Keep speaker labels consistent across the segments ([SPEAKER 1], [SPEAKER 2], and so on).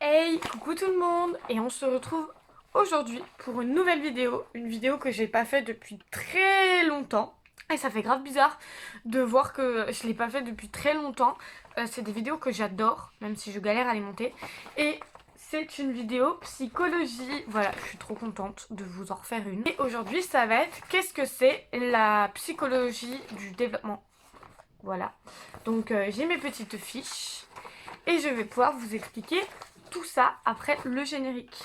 [SPEAKER 1] Hey, coucou tout le monde et on se retrouve aujourd'hui pour une nouvelle vidéo, une vidéo que j'ai pas faite depuis très longtemps. Et ça fait grave bizarre de voir que je l'ai pas fait depuis très longtemps. C'est des vidéos que j'adore, même si je galère à les monter. Et c'est une vidéo psychologie. Voilà, je suis trop contente de vous en refaire une. Et aujourd'hui, ça va être qu'est-ce que c'est la psychologie du développement. Voilà. Donc j'ai mes petites fiches et je vais pouvoir vous expliquer tout ça après le générique.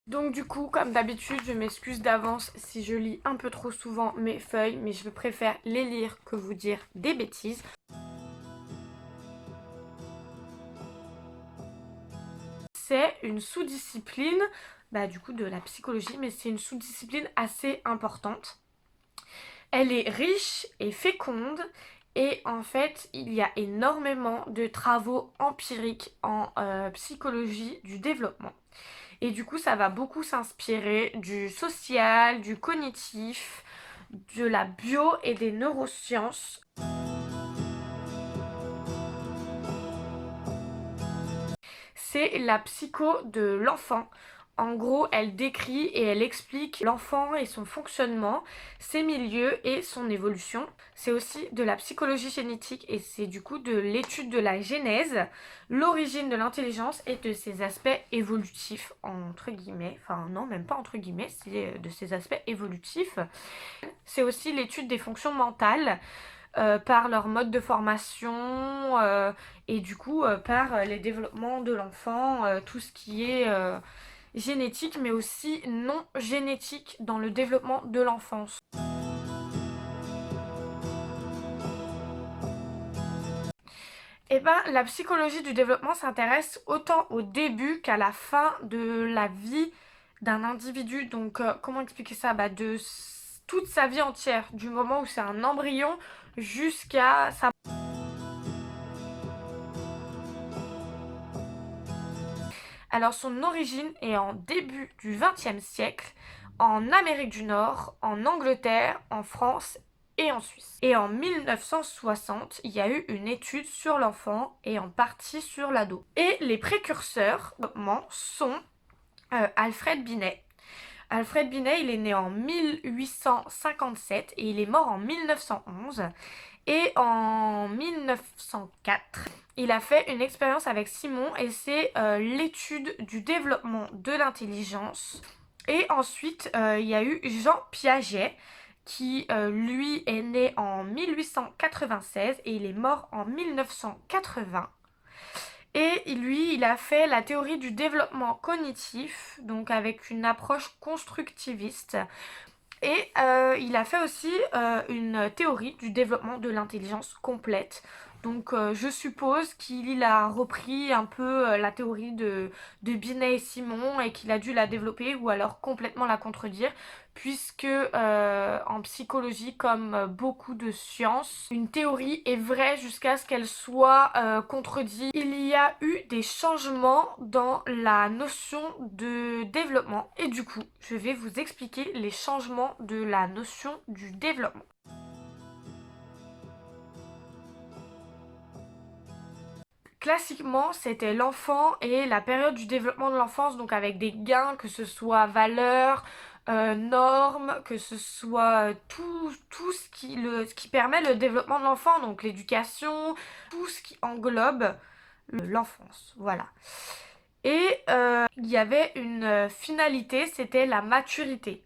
[SPEAKER 1] Donc du coup, comme d'habitude, je m'excuse d'avance si je lis un peu trop souvent mes feuilles, mais je préfère les lire que vous dire des bêtises. C'est une sous-discipline du coup de la psychologie, mais c'est une sous-discipline assez importante. Elle est riche et féconde et en fait il y a énormément de travaux empiriques en psychologie du développement. Et du coup ça va beaucoup s'inspirer du social, du cognitif, de la bio et des neurosciences. C'est la psycho de l'enfant. En gros, elle décrit et elle explique l'enfant et son fonctionnement, ses milieux et son évolution. C'est aussi de la psychologie génétique et c'est du coup de l'étude de la genèse, l'origine de l'intelligence et de ses aspects évolutifs, entre guillemets. Enfin non, même pas entre guillemets, c'est de ses aspects évolutifs. C'est aussi l'étude des fonctions mentales par leur mode de formation et du coup par les développements de l'enfant, tout ce qui est génétique mais aussi non génétique dans le développement de l'enfance. Et ben la psychologie du développement s'intéresse autant au début qu'à la fin de la vie d'un individu. Donc comment expliquer ça? De toute sa vie entière, du moment où c'est un embryon jusqu'à sa... Alors son origine est en début du XXe siècle, en Amérique du Nord, en Angleterre, en France et en Suisse. Et en 1960, il y a eu une étude sur l'enfant et en partie sur l'ado. Et les précurseurs sont Alfred Binet. Alfred Binet, il est né en 1857 et il est mort en 1911. Et en 1904, il a fait une expérience avec Simon et c'est l'étude du développement de l'intelligence. Et ensuite, il y a eu Jean Piaget qui, lui, est né en 1896 et il est mort en 1980. Et lui, il a fait la théorie du développement cognitif, donc avec une approche constructiviste. Et il a fait aussi une théorie du développement de l'intelligence complète. Donc je suppose qu'il a repris un peu la théorie de Binet et Simon et qu'il a dû la développer ou alors complètement la contredire, puisque en psychologie, comme beaucoup de sciences, une théorie est vraie jusqu'à ce qu'elle soit contredite. Il y a eu des changements dans la notion de développement et du coup, je vais vous expliquer les changements de la notion du développement. Classiquement, c'était l'enfant et la période du développement de l'enfance, donc avec des gains, que ce soit valeurs, normes, que ce soit tout ce qui permet le développement de l'enfant, donc l'éducation, tout ce qui englobe l'enfance. Voilà. Et il y avait une finalité, c'était la maturité.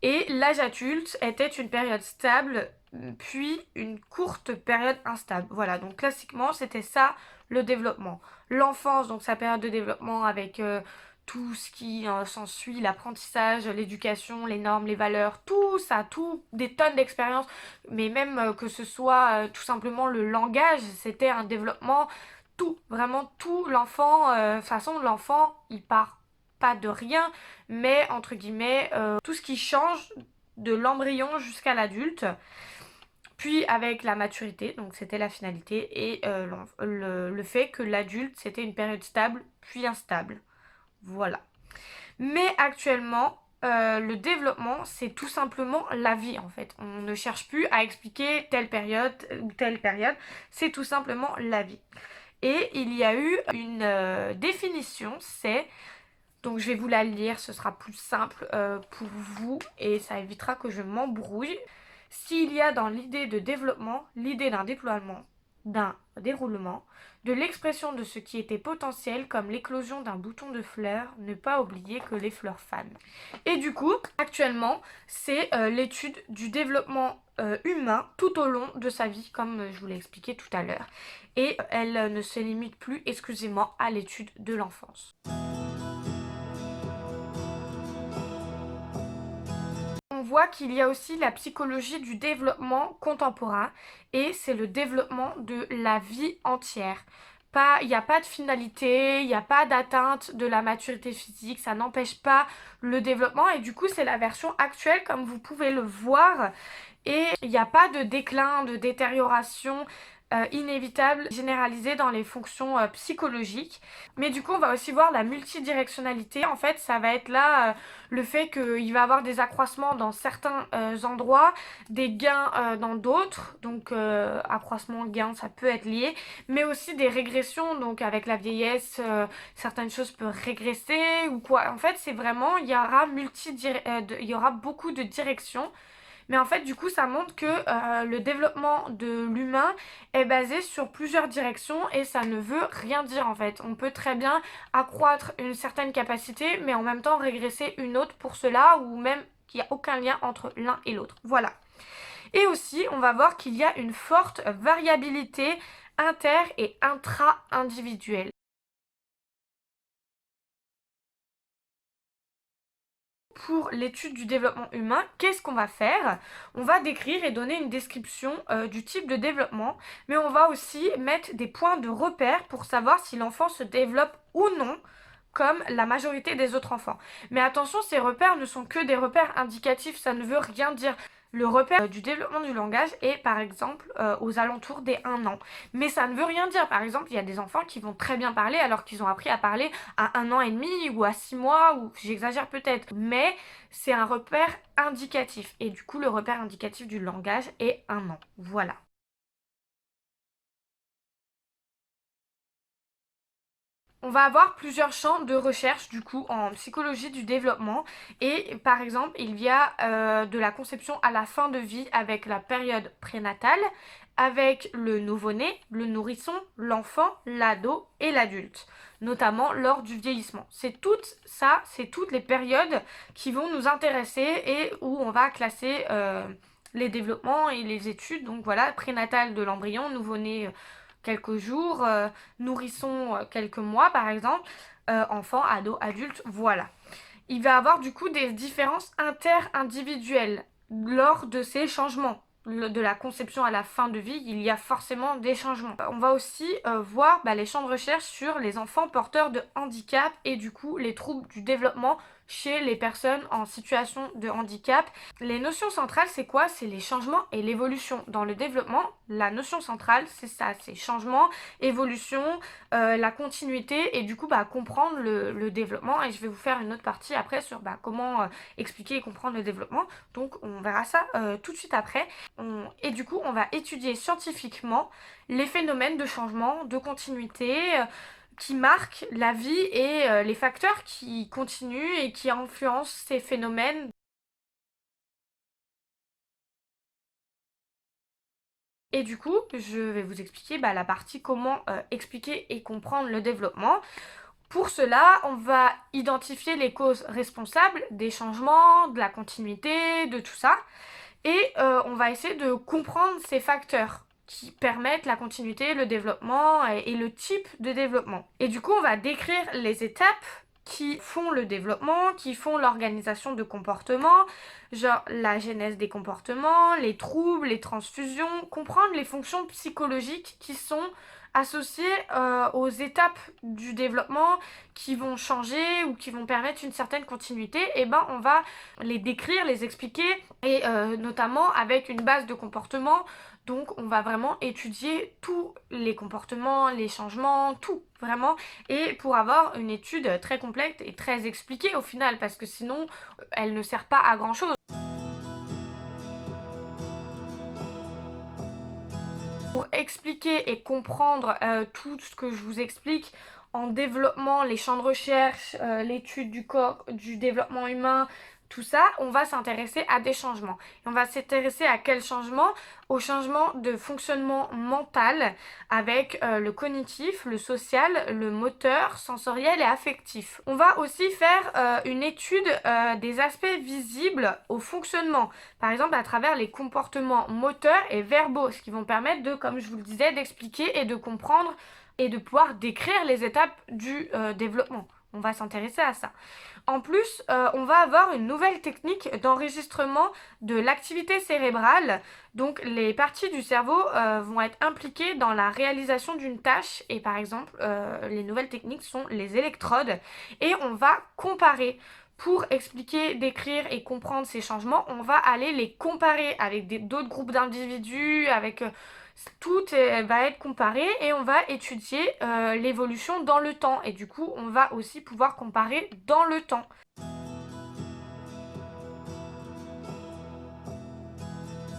[SPEAKER 1] Et l'âge adulte était une période stable, puis une courte période instable. Voilà, donc classiquement, c'était ça le développement. L'enfance, donc sa période de développement avec tout ce qui s'ensuit, l'apprentissage, l'éducation, les normes, les valeurs, tout ça, tout, des tonnes d'expériences, mais même que ce soit tout simplement le langage, c'était un développement, tout, vraiment tout, l'enfant, de toute façon, l'enfant, il part pas de rien, mais entre guillemets, tout ce qui change de l'embryon jusqu'à l'adulte. Puis avec la maturité, donc c'était la finalité, et le fait que l'adulte c'était une période stable puis instable. Voilà. Mais actuellement, le développement, c'est tout simplement la vie en fait. On ne cherche plus à expliquer telle période ou telle période, c'est tout simplement la vie. Et il y a eu une définition, c'est, donc je vais vous la lire, ce sera plus simple pour vous et ça évitera que je m'embrouille. S'il y a dans l'idée de développement, l'idée d'un déploiement, d'un déroulement, de l'expression de ce qui était potentiel comme l'éclosion d'un bouton de fleurs, ne pas oublier que les fleurs fanent. Et du coup, actuellement, c'est l'étude du développement humain tout au long de sa vie, comme je vous l'ai expliqué tout à l'heure. Et elle ne se limite plus exclusivement à l'étude de l'enfance. On voit qu'il y a aussi la psychologie du développement contemporain et c'est le développement de la vie entière. Il n'y a pas de finalité, il n'y a pas d'atteinte de la maturité physique, ça n'empêche pas le développement et du coup c'est la version actuelle comme vous pouvez le voir et il n'y a pas de déclin, de détérioration inévitable généralisée dans les fonctions psychologiques. Mais du coup, on va aussi voir la multidirectionnalité. En fait, ça va être là le fait qu'il va y avoir des accroissements dans certains endroits, des gains dans d'autres. Donc, accroissement, gain, ça peut être lié. Mais aussi des régressions. Donc, avec la vieillesse, certaines choses peuvent régresser ou quoi. En fait, c'est vraiment, il y aura beaucoup de directions. Mais en fait, du coup, ça montre que le développement de l'humain est basé sur plusieurs directions et ça ne veut rien dire en fait. On peut très bien accroître une certaine capacité, mais en même temps régresser une autre pour cela, ou même qu'il n'y a aucun lien entre l'un et l'autre. Voilà. Et aussi, on va voir qu'il y a une forte variabilité inter- et intra-individuelle. Pour l'étude du développement humain, qu'est-ce qu'on va faire? On va décrire et donner une description du type de développement, mais on va aussi mettre des points de repère pour savoir si l'enfant se développe ou non comme la majorité des autres enfants. Mais attention, ces repères ne sont que des repères indicatifs, ça ne veut rien dire. Le repère du développement du langage est par exemple aux alentours des 1 an. Mais ça ne veut rien dire. Par exemple, il y a des enfants qui vont très bien parler alors qu'ils ont appris à parler à 1 an et demi ou à 6 mois, ou j'exagère peut-être. Mais c'est un repère indicatif. Et du coup, le repère indicatif du langage est 1 an. Voilà. On va avoir plusieurs champs de recherche du coup en psychologie du développement et par exemple il y a de la conception à la fin de vie avec la période prénatale, avec le nouveau-né, le nourrisson, l'enfant, l'ado et l'adulte, notamment lors du vieillissement. C'est tout ça, c'est toutes les périodes qui vont nous intéresser et où on va classer les développements et les études. Donc voilà, prénatal de l'embryon, nouveau-né quelques jours, nourrisson quelques mois par exemple, enfant, ado, adulte, voilà. Il va y avoir du coup des différences inter-individuelles lors de ces changements. De la conception à la fin de vie, il y a forcément des changements. On va aussi voir les champs de recherche sur les enfants porteurs de handicap et du coup les troubles du développement chez les personnes en situation de handicap. Les notions centrales, c'est quoi? C'est les changements et l'évolution. Dans le développement, la notion centrale, c'est ça, c'est changement, évolution, la continuité et du coup comprendre le développement. Et je vais vous faire une autre partie après sur comment expliquer et comprendre le développement. Donc on verra ça tout de suite après. Et du coup, on va étudier scientifiquement les phénomènes de changement, de continuité, qui marquent la vie et les facteurs qui continuent et qui influencent ces phénomènes. Et du coup, je vais vous expliquer la partie comment expliquer et comprendre le développement. Pour cela, on va identifier les causes responsables des changements, de la continuité, de tout ça. Et on va essayer de comprendre ces facteurs qui permettent la continuité, le développement et le type de développement. Et du coup, on va décrire les étapes qui font le développement, qui font l'organisation de comportements, genre la genèse des comportements, les troubles, les transfusions, comprendre les fonctions psychologiques qui sont associées aux étapes du développement qui vont changer ou qui vont permettre une certaine continuité, et on va les décrire, les expliquer et notamment avec une base de comportement Donc on va vraiment étudier tous les comportements, les changements, tout vraiment, et pour avoir une étude très complète et très expliquée au final, parce que sinon elle ne sert pas à grand chose. Pour expliquer et comprendre tout ce que je vous explique en développement, les champs de recherche, l'étude du corps, du développement humain, tout ça, on va s'intéresser à des changements. Et on va s'intéresser à quels changements? Au changement de fonctionnement mental avec le cognitif, le social, le moteur, sensoriel et affectif. On va aussi faire une étude des aspects visibles au fonctionnement, par exemple à travers les comportements moteurs et verbaux, ce qui vont permettre de, comme je vous le disais, d'expliquer et de comprendre et de pouvoir décrire les étapes du développement. On va s'intéresser à ça. En plus, on va avoir une nouvelle technique d'enregistrement de l'activité cérébrale. Donc les parties du cerveau vont être impliquées dans la réalisation d'une tâche. Et par exemple, les nouvelles techniques sont les électrodes. Et on va comparer. Pour expliquer, décrire et comprendre ces changements, on va aller les comparer avec d'autres groupes d'individus, avec tout va être comparé et on va étudier l'évolution dans le temps. Et du coup, on va aussi pouvoir comparer dans le temps.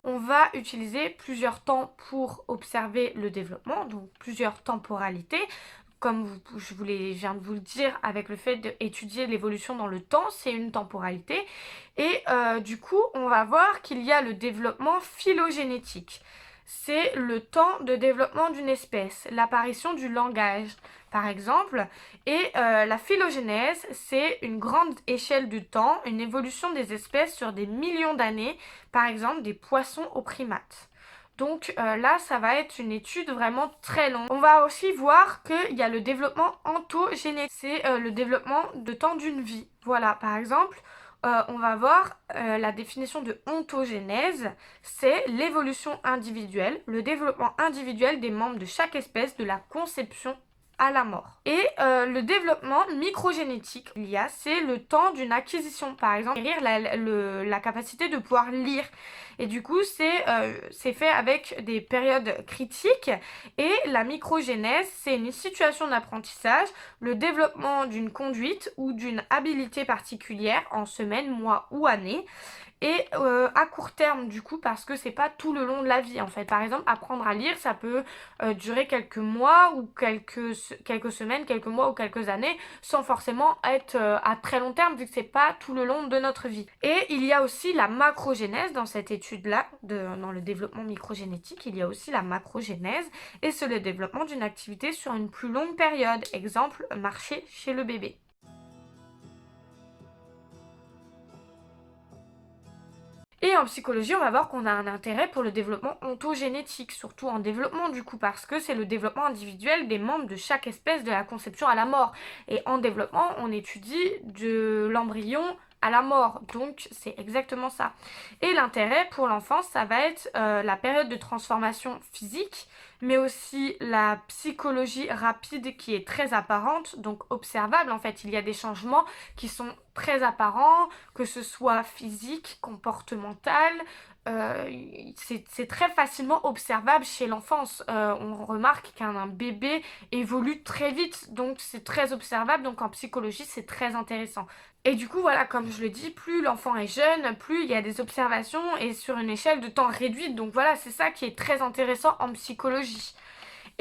[SPEAKER 1] On va utiliser plusieurs temps pour observer le développement, donc plusieurs temporalités. Comme je viens de vous le dire, avec le fait d'étudier l'évolution dans le temps, c'est une temporalité. Et du coup, on va voir qu'il y a le développement phylogénétique. C'est le temps de développement d'une espèce, l'apparition du langage, par exemple. Et la phylogénèse, c'est une grande échelle de temps, une évolution des espèces sur des millions d'années, par exemple des poissons aux primates. Donc là, ça va être une étude vraiment très longue. On va aussi voir qu'il y a le développement ontogénétique, c'est le développement de temps d'une vie. Voilà, par exemple, on va voir la définition de ontogénèse, c'est l'évolution individuelle, le développement individuel des membres de chaque espèce de la conception à la mort. Et le développement microgénétique, c'est le temps d'une acquisition, par exemple, la capacité de pouvoir lire. Et du coup, c'est fait avec des périodes critiques. Et la microgénèse, c'est une situation d'apprentissage, le développement d'une conduite ou d'une habilité particulière en semaines, mois ou années. Et à court terme du coup, parce que c'est pas tout le long de la vie en fait. Par exemple, apprendre à lire, ça peut durer quelques mois ou quelques semaines, quelques mois ou quelques années, sans forcément être à très long terme, vu que c'est pas tout le long de notre vie. Et il y a aussi la macrogénèse dans cette étude-là, dans le développement microgénétique, il y a aussi la macrogénèse, et c'est le développement d'une activité sur une plus longue période. Exemple, marcher chez le bébé. Et en psychologie, on va voir qu'on a un intérêt pour le développement ontogénétique, surtout en développement du coup, parce que c'est le développement individuel des membres de chaque espèce de la conception à la mort. Et en développement, on étudie de l'embryon à la mort, donc c'est exactement ça. Et l'intérêt pour l'enfance, ça va être la période de transformation physique, mais aussi la psychologie rapide qui est très apparente, donc observable en fait. Il y a des changements qui sont très apparents, que ce soit physique, comportemental, c'est très facilement observable chez l'enfance. On remarque qu'un bébé évolue très vite, donc c'est très observable, donc en psychologie c'est très intéressant. Et du coup voilà, comme je le dis, plus l'enfant est jeune, plus il y a des observations et sur une échelle de temps réduite, donc voilà, c'est ça qui est très intéressant en psychologie.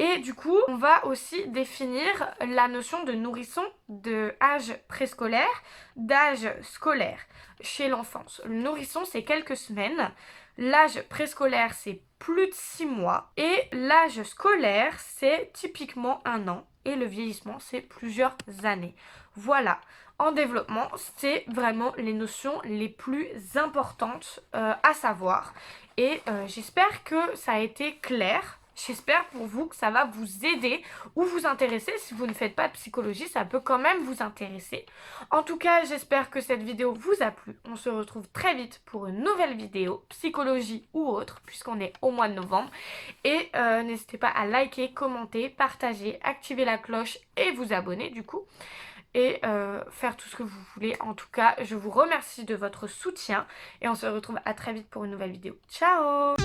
[SPEAKER 1] Et du coup, on va aussi définir la notion de nourrisson, de âge préscolaire, d'âge scolaire chez l'enfance. Le nourrisson, c'est quelques semaines. L'âge préscolaire, c'est plus de 6 mois. Et l'âge scolaire, c'est typiquement 1 an. Et le vieillissement, c'est plusieurs années. Voilà. En développement, c'est vraiment les notions les plus importantes à savoir. Et j'espère que ça a été clair. J'espère pour vous que ça va vous aider ou vous intéresser. Si vous ne faites pas de psychologie, ça peut quand même vous intéresser. En tout cas, j'espère que cette vidéo vous a plu. On se retrouve très vite pour une nouvelle vidéo, psychologie ou autre, puisqu'on est au mois de novembre. Et n'hésitez pas à liker, commenter, partager, activer la cloche et vous abonner du coup. Et faire tout ce que vous voulez. En tout cas, je vous remercie de votre soutien et on se retrouve à très vite pour une nouvelle vidéo. Ciao!